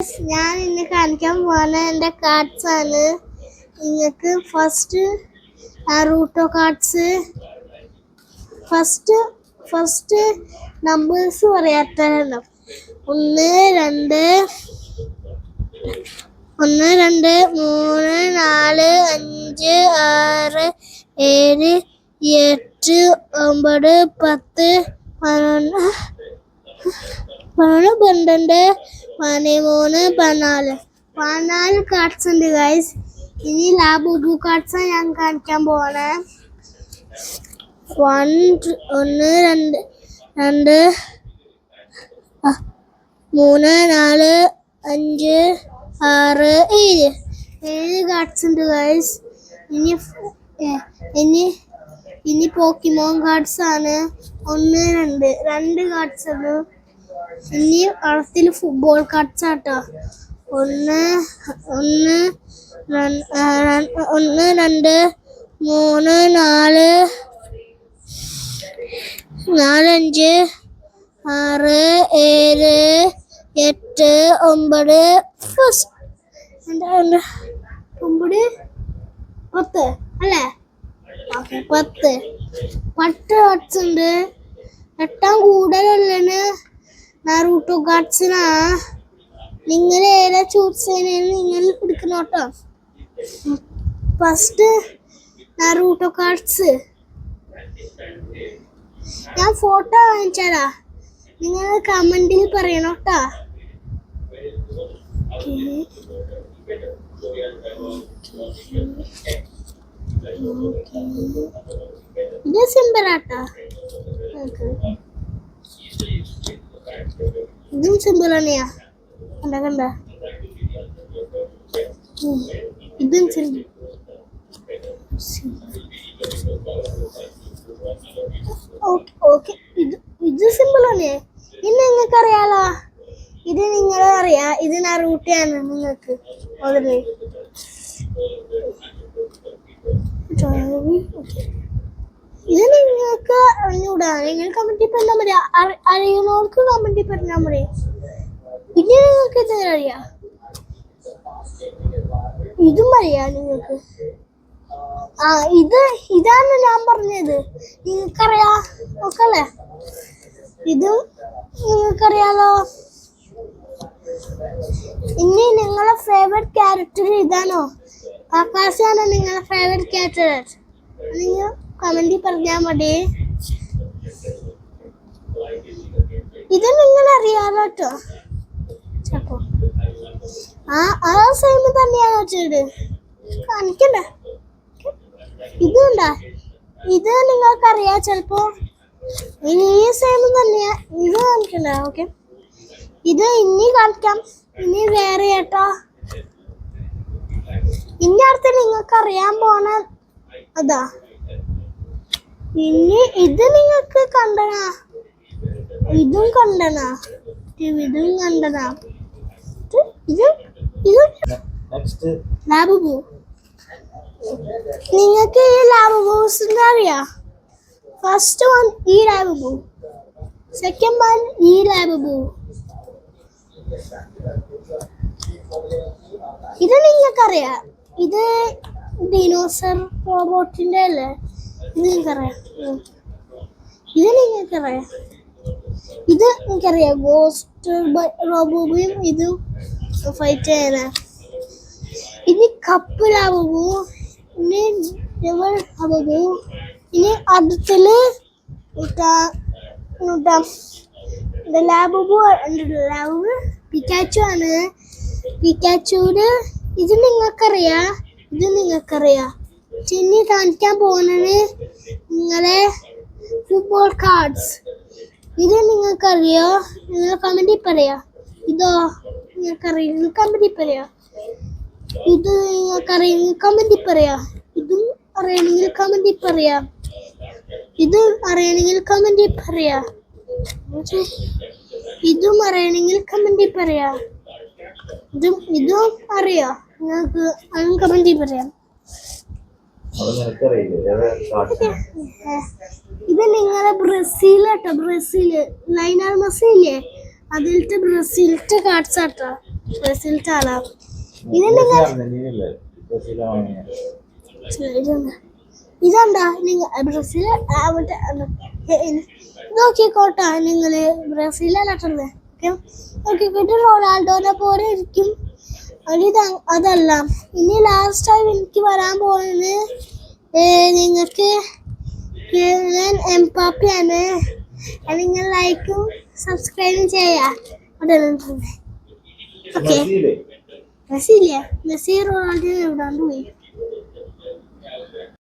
ഞാൻ ഇന്ന് കാണിക്കാൻ പോകുന്ന എൻ്റെ കാർഡ്സ് ആണ്. നിങ്ങൾക്ക് ഫസ്റ്റ് റൂട്ടോ കാർഡ്സ് ഫസ്റ്റ് നമ്പേഴ്സ് പറയാത്തല്ലോ. 1 2 1 2 3 4 5 6 7 8 9 10 11 12 13 14 കാർഡ്സ് ഉണ്ട് ഗൈസ്. ഇനി ലാബുബു കാർഡ്സ് ഞാൻ കാണിക്കാൻ പോണേ. 1 2 2 3 4 5 6 7 കാർഡ്സ് ഉണ്ട് ഗൈസ്. ഇനി പോക്കിമോൻ കാർഡ്സ് ആണ്. 1 2 കാർഡ്സ് ആണ്. ഇനി കളത്തിൽ ഫുട്ബോൾ കാർഡ്സ് ആട്ടോ. 1 2 3 4 5 6 7 8 9 10 അല്ലേ? ഓക്കെ 10 കാർഡ്സ് ഉണ്ട്. 8 കൂടുതലല്ലേ നാറൂട്ടോ കാർഡ്സിനാ. നിങ്ങൾ ഏതാ ചൂസ് ചെയ്യുന്നതെന്ന് നിങ്ങൾ എടുക്കണം കേട്ടോ. ഫസ്റ്റ് നാറൂട്ടോ കാർഡ്സ് ഞാൻ ഫോട്ടോ വാങ്ങിച്ചാലാ. നിങ്ങൾ കമന്റിൽ പറയണം കേട്ടോ. ഇത് സിമ്പിൾ ആട്ടോ. ഇതും സിമ്പിൾ തന്നെയാ. കണ്ട ഇതും സിമ്പിൾ. ഓക്കെ ഇത് സിമ്പിൾ തന്നെ. ഇത് നിങ്ങൾക്ക് അറിയാലോ. ഇത് നിങ്ങളെ അറിയാം. ഇത് നാറൂട്ടോയാണ് നിങ്ങൾക്ക് ഓൾറെഡി. ഇത് നിങ്ങൾക്ക് അറിഞ്ഞൂടാ. നിങ്ങൾ കമന്റിൽ പറഞ്ഞാൽ മതി. അറിയുന്നവർക്ക് കമന്റിൽ പറഞ്ഞാൽ മതി. പിന്നെ നിങ്ങൾക്ക് ഇത് അറിയാം. ഇതും അറിയാം നിങ്ങൾക്ക്. ഇതാണ് ഞാൻ പറഞ്ഞത്. നിങ്ങൾക്കറിയാ ഓക്കെ അല്ലേ? ഇതും നിങ്ങൾക്കറിയാലോ. ഇനി നിങ്ങളെ ഫേവറേറ്റ് ക്യാരക്ടർ ഇതാണോ? ആകാശാണോ നിങ്ങളെ ഫേവറേറ്റ് ക്യാരക്ടർ? നിങ്ങൾ കമന്റിൽ പറഞ്ഞാൽ മതി. ഇത് നിങ്ങൾ അറിയാലോ കേട്ടോ. ചിലപ്പോ ആ സെയിം തന്നെയാണ് വെച്ചത്. കാണിക്കണ്ട. ഇതുണ്ടാ. ഇത് നിങ്ങൾക്കറിയാം ചിലപ്പോ. ഇനി ഈ സെയിം തന്നെയാ. ഇത് കാണിക്കണ്ട. ഓക്കെ ഇത് ഇനി കാണിക്കാം. ഇനി വേറെ കേട്ടോ. ഇനി അടുത്ത് നിങ്ങൾക്ക് അറിയാൻ പോണ അതാ. ഇനി ഇത് നിങ്ങൾക്ക് കണ്ടനാ. ഇതും കണ്ടനാ. ഇതും കണ്ടനാ. ലാബുബു. നിങ്ങൾക്ക് ഈ ലാബുബൂസിന്റെ അറിയാ. ഫസ്റ്റ് വൺ ഈ ലാബുബു. സെക്കൻഡ് വൺ ഈ ലാബുബു. ഇത് നിങ്ങൾക്കറിയാം. ഇത് ഡിനോസർ റോബോട്ടിന്റെ അല്ലേ? ഇത് നിങ്ങൾക്കറിയാം. ഇത് നിങ്ങൾക്കറിയാം. ഇത് എനിക്കറിയാം. ഗോസ്റ്റ് റോബോയും ഇതും ഫൈറ്റ് ചെയ്യാനാ. ഇനി കപ്പ് ലാബുബു. ഇനി ഡബിൾ ലാബുബു. ഇനി അടുത്തില് ലാബുബു പിക്കാച്ചു ആണ്. പിക്കാച്ചുവിന് ഇത് നിങ്ങൾക്കറിയാം. ഇത് നിങ്ങൾക്കറിയാം. ഇനി കാണിക്കാൻ പോകുന്നത് നിങ്ങളെ ഫുട്ബോൾ കാർഡ്സ്. ഇത് നിങ്ങൾക്കറിയോ? നിങ്ങൾ കമന്റിൽ പറയാ. ഇതോ നിങ്ങൾക്കറിയാം. നിങ്ങൾ കമന്റിൽ പറയാ. ഇത് നിങ്ങൾക്കറിയാം. കമന്റിൽ പറയാ. ഇതും അറിയണമെങ്കിൽ കമന്റിൽ പറയാ. ഇത് അറിയണമെങ്കിൽ കമന്റിൽ പറയാ. ഇതും അറിയണമെങ്കിൽ കമന്റിൽ പറയാ. ഇതും അറിയാം നിങ്ങൾക്ക്. അതും കമന്റിൽ പറയാം. ഇത് നിങ്ങളെ ബ്രസീൽ കേട്ടോ. ബ്രസീല് ലയണൽ മെസ്സി ഇല്ലേ? അതിലത്തെ ബ്രസീലത്തെ കാർഡ്സ് ആട്ടോ. ബ്രസീലത്തെ ആളാ ഇത്. നിങ്ങൾ ഇതെന്താ നിങ്ങൾ ബ്രസീൽ നോക്കിക്കോട്ടാ. നിങ്ങള് ബ്രസീലല്ലേ നോക്കിക്കോട്ടെ. റൊണാൾഡോനെ പോലെ ഇരിക്കും. അതല്ല ഇനി ലാസ്റ്റ് ടൈം എനിക്ക് വരാൻ പോകുന്നത് നിങ്ങൾക്ക് ഞാൻ എംപാപ്പയാണ്. നിങ്ങൾ ലൈക്കും സബ്സ്ക്രൈബും ചെയ്യാം. ഓക്കെ മെസ്സി റൊണാൾഡോ എവിടാണ്ട് പോയി.